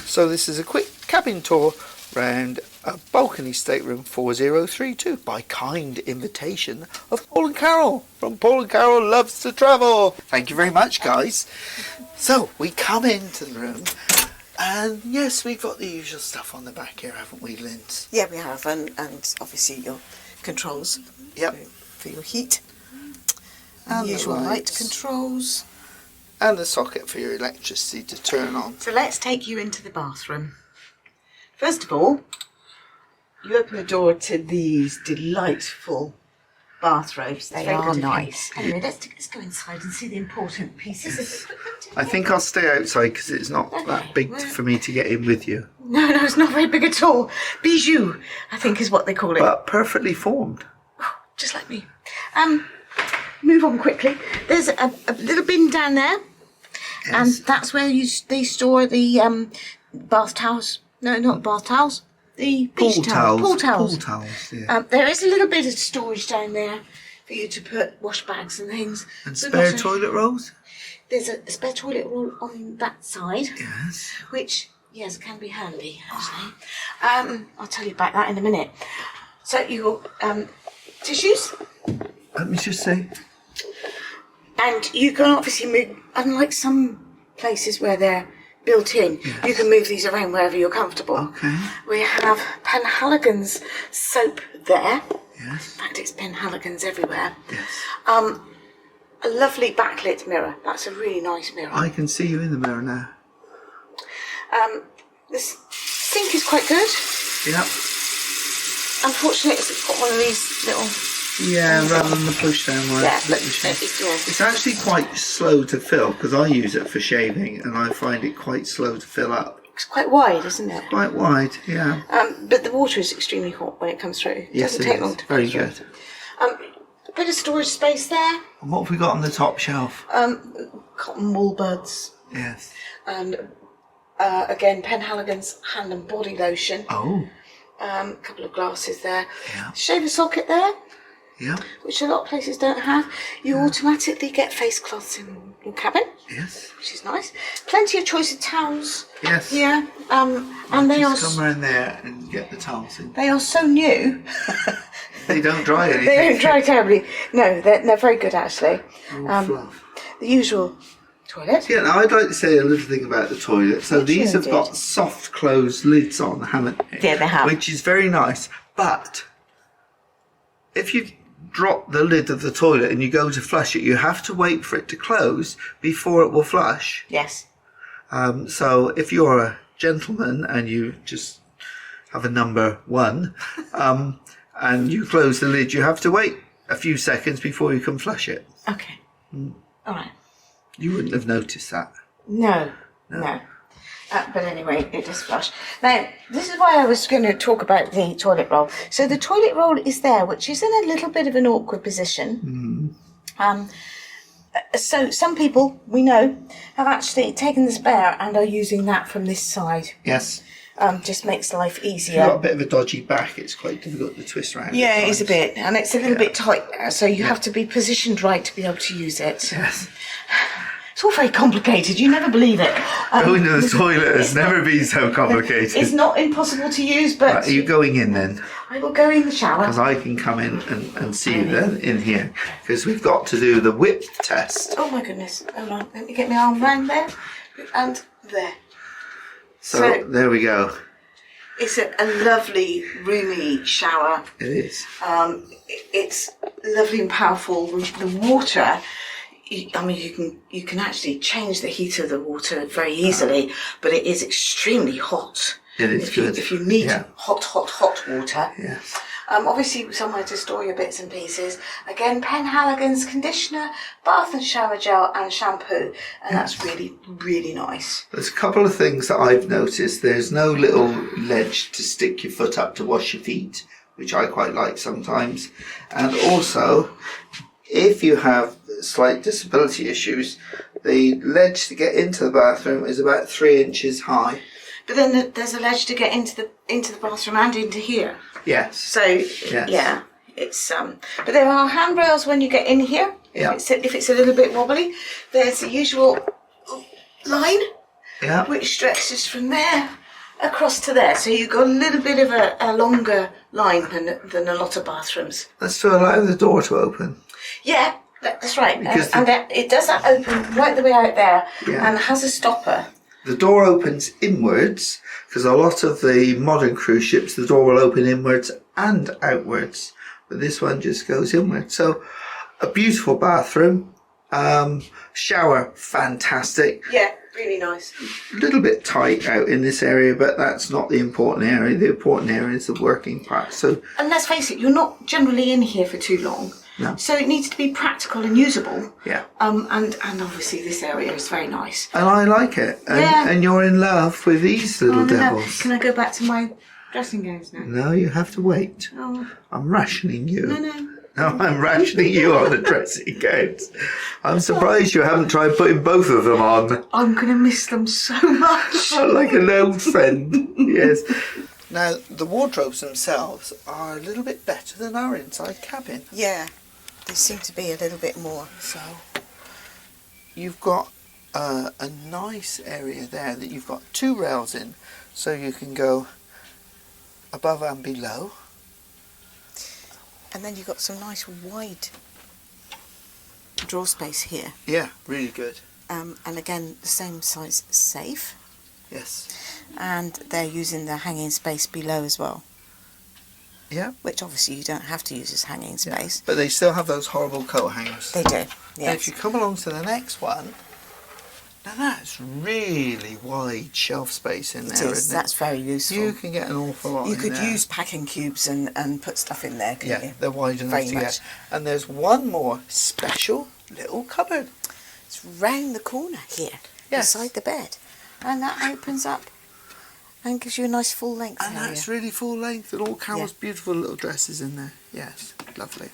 So this is a quick cabin tour round a Balcony Stateroom 4032 by kind invitation of Paul and Carole from Paul and Carole Loves to Travel. Thank you very much, guys. So we come into the room and yes, we've got the usual stuff on the back here, haven't we, Linz? Yeah, we have, and obviously your controls. Yep. For your heat. And the usual light lights. controls. And the socket for your electricity to turn on. So let's take you into the bathroom. First of all, you open the door to these delightful bathrobes. They are nice. Anyway, let's go inside and see the important pieces of equipment. I think I'll stay outside because it's not that big for me to get in with you. No, it's not very big at all. Bijou, I think is what they call it. But perfectly formed. Just like me. Move on quickly. There's a little bin down there. Yes. And that's where they store the bath towels. No, not bath towels. The beach towels. Pool towels. Pool towels, yeah. There is a little bit of storage down there for you to put wash bags and things. And spare toilet rolls? There's a spare toilet roll on that side. Yes. Which, yes, can be handy, actually. I'll tell you about that in a minute. So you got tissues. Let me just say. And you can obviously move, unlike some places where they're built in, yes. You can move these around wherever you're comfortable. Okay. We have Penhaligon's soap there. Yes. In fact, it's Penhaligon's everywhere. Yes. A lovely backlit mirror. That's a really nice mirror. I can see you in the mirror now. This sink is quite good. Yep. Unfortunately, it's got one of these little... Yeah, rather than the push down one. Yeah. Let me show. It's actually quite slow to fill because I use it for shaving and I find it quite slow to fill up. It's quite wide, isn't it? Quite wide, yeah. But the water is extremely hot when it comes through. Yes, doesn't it take long is. to come Very through. good. A bit of storage space there. And what have we got on the top shelf? Cotton wool buds. Yes. And again, Penhaligon's hand and body lotion. Oh. A couple of glasses there. Yeah. Shaver socket there. Yeah. Which a lot of places don't have. You automatically get face cloths in your cabin. Yes. Which is nice. Plenty of choice of towels. Yes. Yeah. And they are... Just come around there and get the towels in. They are so new. They don't dry anything. They don't dry terribly. No, they're very good actually. Fluff. The usual toilet. Yeah, now I'd like to say a little thing about the toilet. So these have got soft closed lids on, haven't they? Yeah, they have. Which is very nice. But if you drop the lid of the toilet and you go to flush it, you have to wait for it to close before it will flush. Yes. So if you're a gentleman and you just have a number 1 and you close the lid, you have to wait a few seconds before you can flush it. Okay. All right. You wouldn't have noticed that. No. But anyway, it does flush. Now, this is why I was going to talk about the toilet roll. So the toilet roll is there, which is in a little bit of an awkward position. So some people, we know, have actually taken the spare and are using that from this side. Yes. Just makes life easier. If you've got a bit of a dodgy back, it's quite difficult to twist around. Yeah, it is a bit. And it's a little bit tight, so you have to be positioned right to be able to use it. Yes. It's all very complicated. You never believe it. Going to the toilet has never been so complicated. It's not impossible to use, but... Right, are you going in then? I will go in the shower. Because I can come in and see you then in here. Because we've got to do the width test. Oh my goodness. Hold on. Let me get my arm round there. And there. So there we go. It's a lovely, roomy shower. It is. It's lovely and powerful. The water... I mean, you can actually change the heat of the water very easily, but it is extremely hot. It is good. If you need hot water. Yes. Obviously, somewhere to store your bits and pieces. Again, Penhaligon's conditioner, bath and shower gel, and shampoo, and that's really, really nice. There's a couple of things that I've noticed. There's no little ledge to stick your foot up to wash your feet, which I quite like sometimes. And also, if you have slight disability issues, the ledge to get into the bathroom is about 3 inches high. But then there's a ledge to get into the bathroom and into here. Yes. So yeah, it's but there are handrails when you get in here. Yeah. If it's a little bit wobbly, there's the usual line Yeah. which stretches from there across to there. So you've got a little bit of a longer line than a lot of bathrooms. That's to allow the door to open. Yeah, that's right. Because And it does that open right the way out there, Yeah. and has a stopper. The door opens inwards, because a lot of the modern cruise ships, the door will open inwards and outwards. But this one just goes inwards. So, a beautiful bathroom. Shower, fantastic. Yeah, really nice. A little bit tight out in this area, but that's not the important area. The important area is the working part. So, And let's face it, you're not generally in here for too long. No. So it needs to be practical and usable. yeah. And obviously this area is very nice. And I like it. And, Yeah. and you're in love with these little devils. Can I go back to my dressing gowns now? No, you have to wait. Oh, I'm rationing you. no. No, I'm rationing you on the dressing gowns. I'm surprised you haven't tried putting both of them on. I'm going to miss them so much. Like an old friend. Yes. Now, the wardrobes themselves are a little bit better than our inside cabin. Yeah, they seem to be a little bit more. So, you've got a nice area there that you've got 2 rails in, so you can go above and below. And then you've got some nice wide drawer space here. Yeah, really good. And again, the same size safe. Yes. And they're using the hanging space below as well. Yeah. Which obviously you don't have to use as hanging space. But they still have those horrible coat hangers. They do, And yes. if you come along to the next one, now that's really wide shelf space in there, It is, isn't that's very useful. You can get an awful lot You in could there. use packing cubes and put stuff in there, couldn't Yeah, you? they're wide enough Very to much. get. And there's one more special little cupboard. It's round the corner here, Yes. beside the bed. And that opens up and gives you a nice full length And area. that's really full length and all Carol's Yeah. beautiful little dresses in there. Yes, lovely.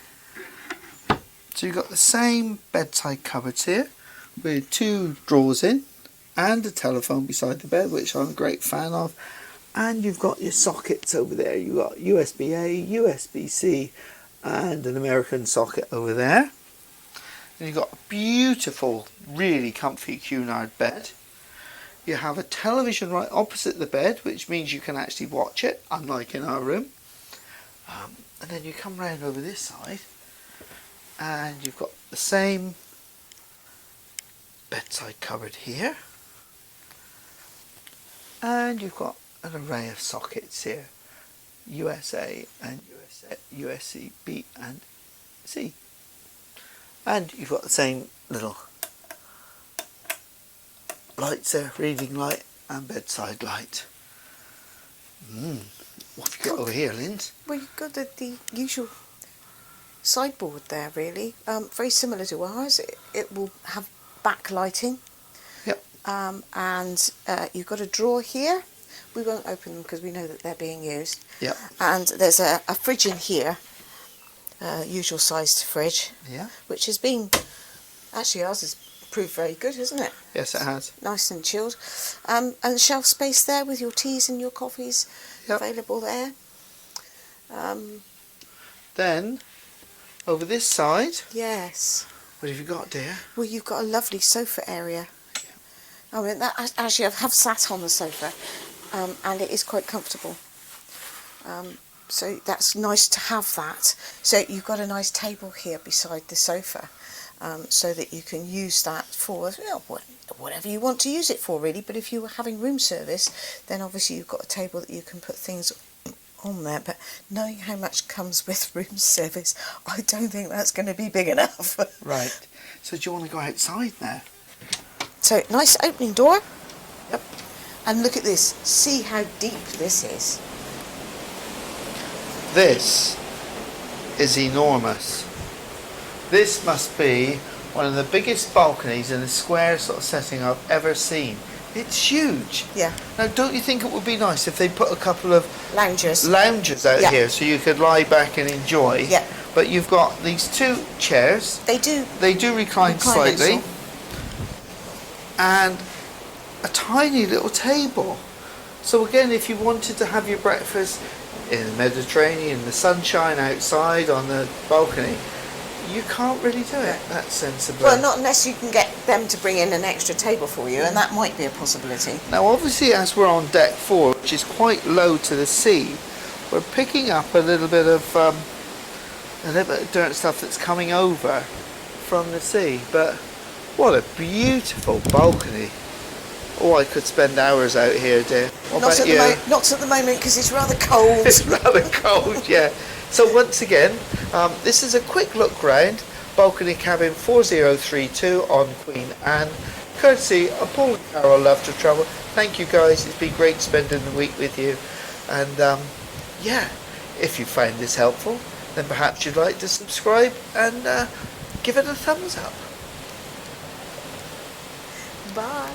So you've got the same bedside cupboards here with 2 drawers in and a telephone beside the bed, which I'm a great fan of. And you've got your sockets over there. You've got USB-A, USB-C and an American socket over there. And you've got a beautiful, really comfy Cunard bed. You have a television right opposite the bed, which means you can actually watch it, unlike in our room. And then you come round over this side and you've got the same bedside cupboard here. And you've got an array of sockets here. USA and USB and C. And you've got the same little lights there, reading light and bedside light. What have you got over here, Linz? Well, you've got the usual sideboard there, really. Very similar to ours. It will have backlighting. Yep. And you've got a drawer here. We won't open them because we know that they're being used. Yep. And there's a fridge in here, usual sized fridge, Yeah. which has been, actually ours has proved very good, hasn't it? Yes, it has. Nice and chilled. And shelf space there with your teas and your coffees Yep. available there. Then, over this side, Yes. what have you got, dear? Well, you've got a lovely sofa area. I mean, actually, I have sat on the sofa, and it is quite comfortable. So that's nice to have that. So you've got a nice table here beside the sofa, so that you can use that for whatever you want to use it for, really. But if you were having room service, then obviously you've got a table that you can put things on there. But knowing how much comes with room service, I don't think that's going to be big enough. Right. So do you want to go outside now? So nice opening door. Yep. And look at this. See how deep this is. This is enormous. This must be one of the biggest balconies in a square sort of setting I've ever seen. It's huge. Yeah. Now, don't you think it would be nice if they put a couple of Loungers. lounges out Yeah. here so you could lie back and enjoy? Yeah. But you've got these 2 chairs. They do. They do recline slightly. also. And a tiny little table. So again, if you wanted to have your breakfast in the Mediterranean, the sunshine outside on the balcony, you can't really do it that sensibly. Well, not unless you can get them to bring in an extra table for you, and that might be a possibility. Now obviously as we're on deck 4, which is quite low to the sea, we're picking up a little bit of dirt stuff that's coming over from the sea. But what a beautiful balcony. Oh, I could spend hours out here, dear. What about you? Not at the moment, because it's rather cold. It's rather cold, yeah. So once again, this is a quick look round Balcony Cabin 4032 on Queen Anne, courtesy of Paul and Carole Love to Travel. Thank you guys, it's been great spending the week with you. And yeah, if you found this helpful, then perhaps you'd like to subscribe and give it a thumbs up. Bye.